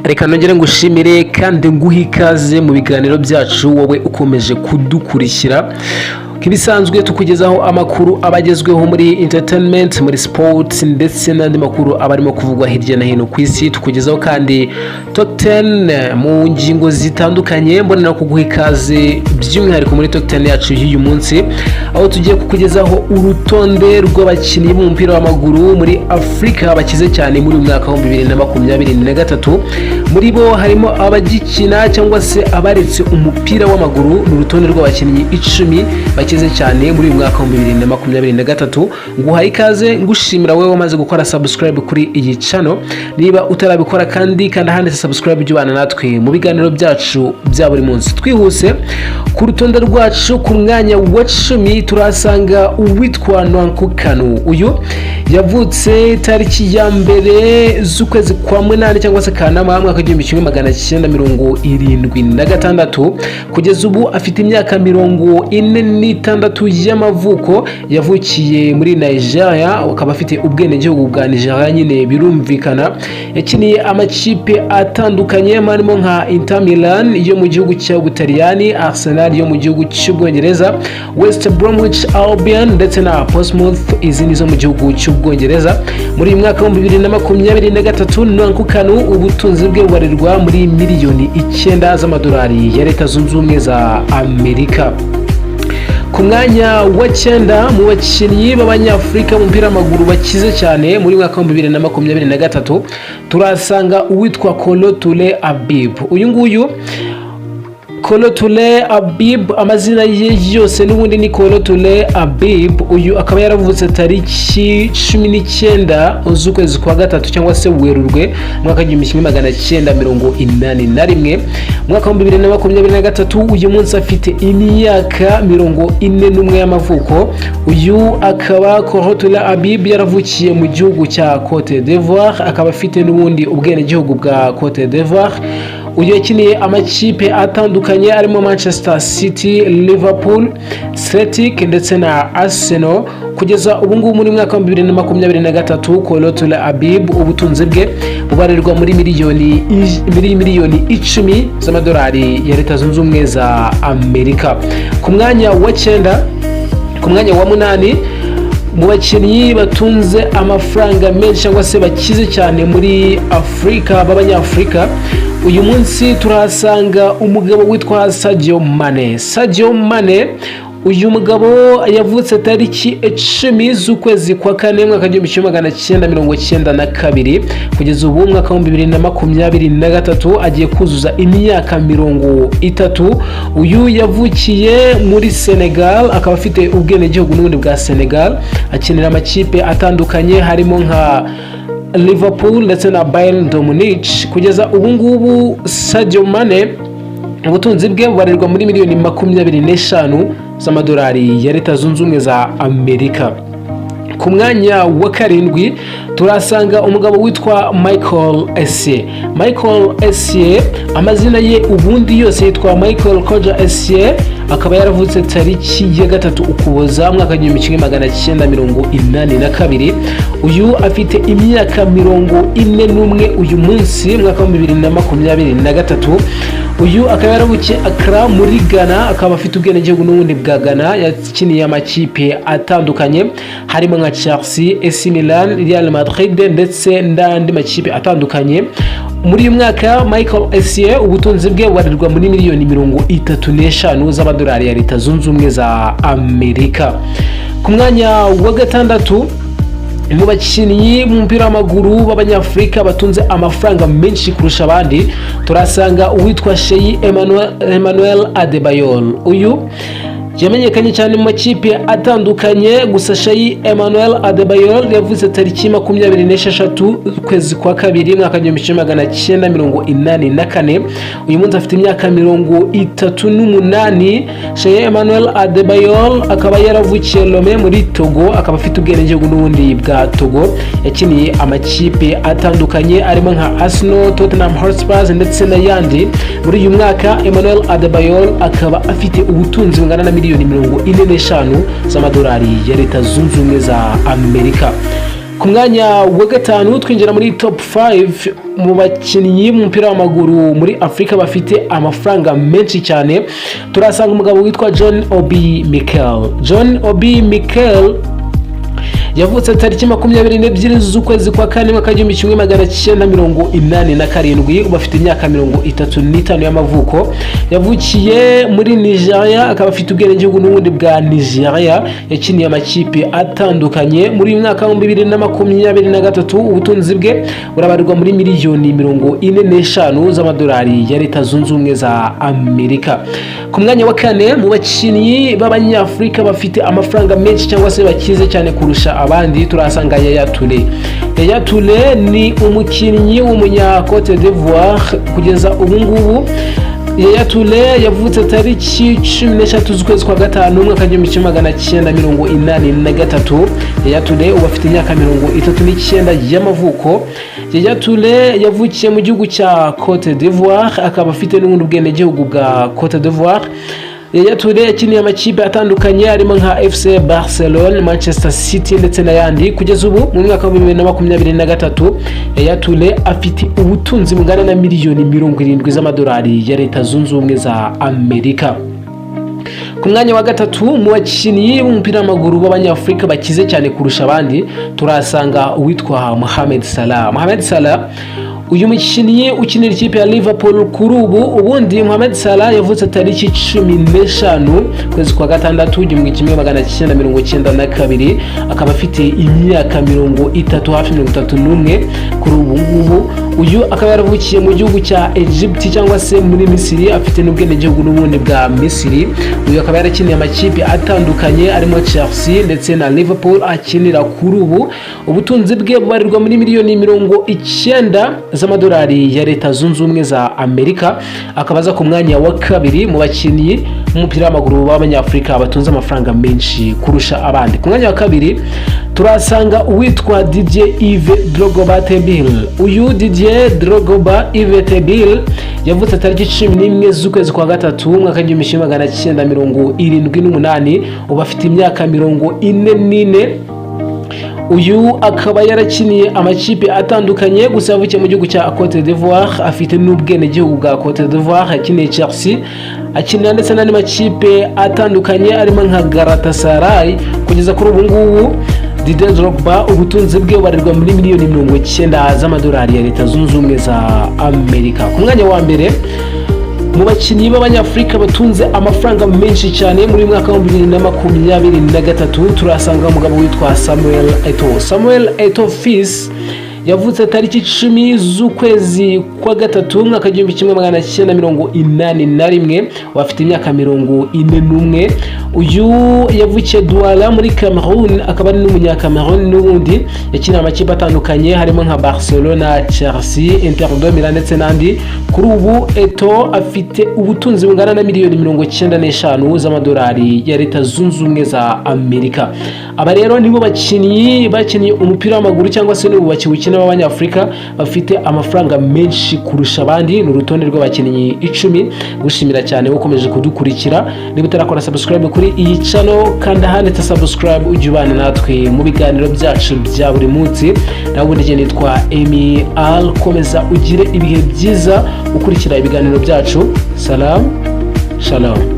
reka nongere ngushimire kandi nguhe ikaze mu biganiro byacu wowe ukomeje kudukurikira. Kibisanzwe tukugezaho amakuru abagezweho muri entertainment, muri sports ndetse n'andi makuru abarimo kuvugwa hirya no hino ku isi. Tukugezaho kandi top 10 mu ngingo zitandukanye. Mbona no kuguha ikaze by'umwihariko muri top 10 yacu y'uyu munsi, aho tugiye kukugezaho urutonde rw'abakinnyi b'umupira w'amaguru muri Afrika bakize cyane muri uyu mwaka wa 2023. Muri bo harimo abagikina cyangwa se abaretse umupira w'amaguru. N'urutonde rw'abakinnyi 10 bakize cyane muri uyu mwaka wa 2023. Nguhaye ikaze ngushimira wewe wamaze gukora subscribe kuri iyi channel. Niba utarabikora kandi handitse subscribe by'ubana natwe mu biganiro byacu bya buri munsi. Twihuse ku rutonde rwacu ku mwanya wa 10 turasanga uwitwa Nwankwo Kanu. Uyu yavutse tariki ya mbere z'ukwezi kwa munani cyangwa se Kanama mwaka wa 1976. Kugeza ubu afite imyaka 46 y'amavuko. Yavukiye muri Nigeria, akaba afite ubwenegihugu bwa Nigeria nyine birumvikana. Yakiniye amakipe atandukanye harimo nka Inter Milan yo mu gihugu cy'Ubutaliyani, Arsenal yo mu gihugu cy'Ubwongereza, West Bromwich Albion ndetse na Portsmouth izindi zo mu gihugu cy'Ubwongereza. Muri uyu mwaka wa 2023 Nwankwo Kanu ubutunzi bwe bubarirwa muri miliyoni 9 z'amadolari ya Leta Zunze Ubumwe za Amerika. Ku mwanya wa 9 mu bakinnyi b'Abanyafrika mu mupira w'amaguru bakize cyane muri mwaka wa 2023 turasanga uwitwa Kolo Touré Habib. Uyu nguyu Kolo Touré Habib amazina ye yose n'ubundi ni Kolo Touré Habib. Uyu akaba yaravutse tariki 19 z'ukwezi kwa gatatu cyangwa se Werurwe mwaka wa 1981. Mwaka wa 2023 uyu munsi afite imyaka 41 y'amavuko. Uyu akaba Kolo Touré Habib yaravukiye mu gihugu cya Cote d'Ivoire, akaba afite n'ubundi ubwenegihugu bwa Cote d'Ivoire. Uyu yakiniye amakipe atandukanye arimo Manchester City, Liverpool, Celtic ndetse na Arsenal. Kugeza ubu ngubu muri mwaka wa 2023 Kolo Touré Habib ubutunzi bwe bubarirwa muri miliyoni 10 z'amadolari ya Leta Zunze Ubumwe za Amerika. Ku mwanya wa 9 ku mwanya wa 8 mu bakinnyi batunze amafaranga menshi cyangwa se bakize cyane muri Afrika b'Abanyafrika, uyu munsi turahasanga umugabo witwa Sadio Mane. Sadio Mane uyu mugabo yavutse tariki 10 z'ukwezi kwa kane mwaka wa 1992. Kugeza ubu mwaka wa 2023 agiye kuzuza imyaka 30. Uyu yavukiye muri Senegal, akaba afite ubwenegihugu n'ubundi bwa Senegal. Akinira amakipe atandukanye harimo nka Liverpool ndetse na Bayern Munich. Kugeza ubu ngubu Sadio Mane ubutunzi bwe bubarirwa muri miliyoni 25 z'amadolari ya Leta Zunze Ubumwe za Amerika. Ku mwanya wa 7 turasanga umugabo witwa Michael Essien. Michael Essien amazina ye ubundi yose yitwa Michael Koja Essien, akaba yaravutse tariki ya 3 Ukuboza mwaka wa 1982. Uyu afite imyaka 41 uyu munsi mwaka wa 2023. Uyu akaba yaravukiye Accra muri Ghana, akaba afite ubwenegihugu n'ubundi bwa Ghana. Yakiniye amakipe atandukanye harimo nka Chelsea, AC Milan, Real Madrid ndetse n'andi makipe atandukanye. Muri uyu mwaka Michael Essien ubutunzi bwe bubarirwa muri miliyoni 35 z'amadolari ya Leta Zunze Ubumwe za Amerika. Ku mwanya wa 6 mu bakinnyi mu mupira w'amaguru b'Abanyafrika batunze amafaranga menshi kurusha abandi turasanga uwitwa Sheyi Emmanuel Adebayor. Uyu yamenyekanye cyane mu makipe atandukanye, gusa Sheyi Emmanuel Adebayor yavutse tariki 26 kwezi kwa kabiri mwaka wa 1984. Uyu munsi afite imyaka 38. Sheyi Emmanuel Adebayor akaba yaravukiye Lomé muri Togo, akaba afite ubwenegihugu n'ubundi bwa Togo. Yakiniye amakipe atandukanye arimo nka Arsenal, Tottenham Hotspur ndetse n'ayandi. Muri uyu mwaka Emmanuel Adebayor akaba afite ubutunzi bungana na miliyoni 45 z'amadolari ya Leta Zunze Ubumwe za Amerika. ku mwanya wa gatanu twinjira muri top 5 mu bakinnyi b'umupira w'amaguru muri Afrika bafite amafaranga menshi cyane. Turasanga umugabo witwa John Obi Mikel yavutse tariki 22 z'ukwezi kwa kane mwaka w'igihumbi kimwe magana cyenda 87. Ubu afite imyaka 35 y'amavuko. Yavukiye muri Nigeria, akaba afite ubwenegihugu n'ubundi bwa Nigeria. Yakiniye amakipe atandukanye. Muri mwaka wa 2023 ubutunzi bwe burabarirwa muri miliyoni 45 z'amadolari ya Leta Zunze Ubumwe za Amerika. Ku mwanya wa kane mu bakinnyi b'Abanyafrika bafite amafaranga menshi cyangwa se bakize cyane kurusha abandi turasanga Yaya Touré ni umukinnyi w'umunya Cote d'Ivoire. Kugeza ubu ngubu Yaya Touré yavutse tariki 13 z'ukwezi kwa gatanu mwaka w'igihumbi kimwe magana cyenda 83. Yaya Touré ubu afite imyaka 39 y'amavuko. Yaya Touré yavukiye mu gihugu cya Cote d'Ivoire, akaba afite n'ubundi bwenegihugu bwa Cote d'Ivoire. Yaya Touré yakiniye amakipe atandukanye harimo nka FC Barcelone, Manchester City ndetse n'ayandi. Kugeza ubu mu mwaka wa 2023 Yaya Touré afite ubutunzi bungana na miliyoni 70 z'amadolari ya Leta Zunze Ubumwe za Amerika. Ku mwanya wa gatatu mu bakinnyi b'umupira w'amaguru b'Abanyafrika bakize cyane kurusha abandi turasanga uwitwa Mohamed Salah. Uyu mukinnyi ukinira ikipe ya Liverpool kuri ubundi Mohamed Salah yavutse tariki 15 kwezi kwa gatandatu 1992. Akaba afite imyaka 30 hafi 31 kuri ubu ngubu. Uyu akaba yaravukiye mu gihugu cya Egypt cyangwa se muri Misiri, afite n'ubwenegihugu n'ubundi bwa Misiri. Uyu akaba yarakiniye amakipe atandukanye arimo Chelsea ndetse na Liverpool akinira kuri ubu. Ubutunzi bwe bubarirwa muri miliyoni 90 z'amadolari ya Leta Zunze Ubumwe za Amerika. Akaba aza ku mwanya wa kabiri mu bakinnyi b'umupira w'amaguru b'Abanyafrika batunze amafaranga menshi kurusha abandi. Ku mwanya wa kabiri turasanga uwitwa Didier Yves Drogba Tebil. Uyu Didier Drogba Yves Tebil yavutse tariki 11 z'ukwezi kwa gatatu mwaka w'igihumbi kimwe magana cyenda 78. Ubu afite imyaka 44. Uyu akaba yarakiniye amakipe atandukanye, gusa yavukiye mu gihugu cya Cote d'Ivoire, afite n'ubwenegihugu bwa Cote d'Ivoire. Yakiniye Chelsea, akinira ndetse n'andi makipe atandukanye arimo nka Galatasaray. Kugeza kuri ubu ngubu Didier Drogba ubutunzi bwe bubarirwa muri miliyoni 90 z'amadolari ya Leta Zunze Ubumwe za Amerika. Ku mwanya wa mbere mu bakinnyi b'Abanyafrika batunze amafaranga menshi cyane muri mwaka wa 2023 turasanga umugabo witwa Samuel Eto'o fils. Yavutse tariki 10 z'ukwezi kwa gatatu mwaka w'igihumbi kimwe magana cyenda 81. Bafite imyaka 41. Uyu yavukiye Douala muri Cameroon, akaba ari n'umunya Cameroon n'ubundi. Yakiniye amakipe atandukanye harimo nka Barcelona, Chelsea, Inter de Milan ndetse n'andi. Kuri ubu Eto'o afite ubutunzi bungana na miliyoni 95 z'amadolari ya Leta Zunze Ubumwe za Amerika. Aba rero nibo bakinnyi bakiniye umupira w'amaguru cyangwa se nibo bakiwukina b'Abanyafrika bafite amafaranga menshi kurusha abandi. Ni urutonde rw'abakinnyi 10. Gushimira cyane ukomeje kudukurikira. Niba utarakora subscribe kuri iyi channel kanda handitse subscribe ujye ubana natwe mu biganiro byacu bya buri munsi. Nawe ndiye nitwa Emi Al. Komeza ugire ibihe byiza ukurikira ibiganiro byacu. Salam, shalom.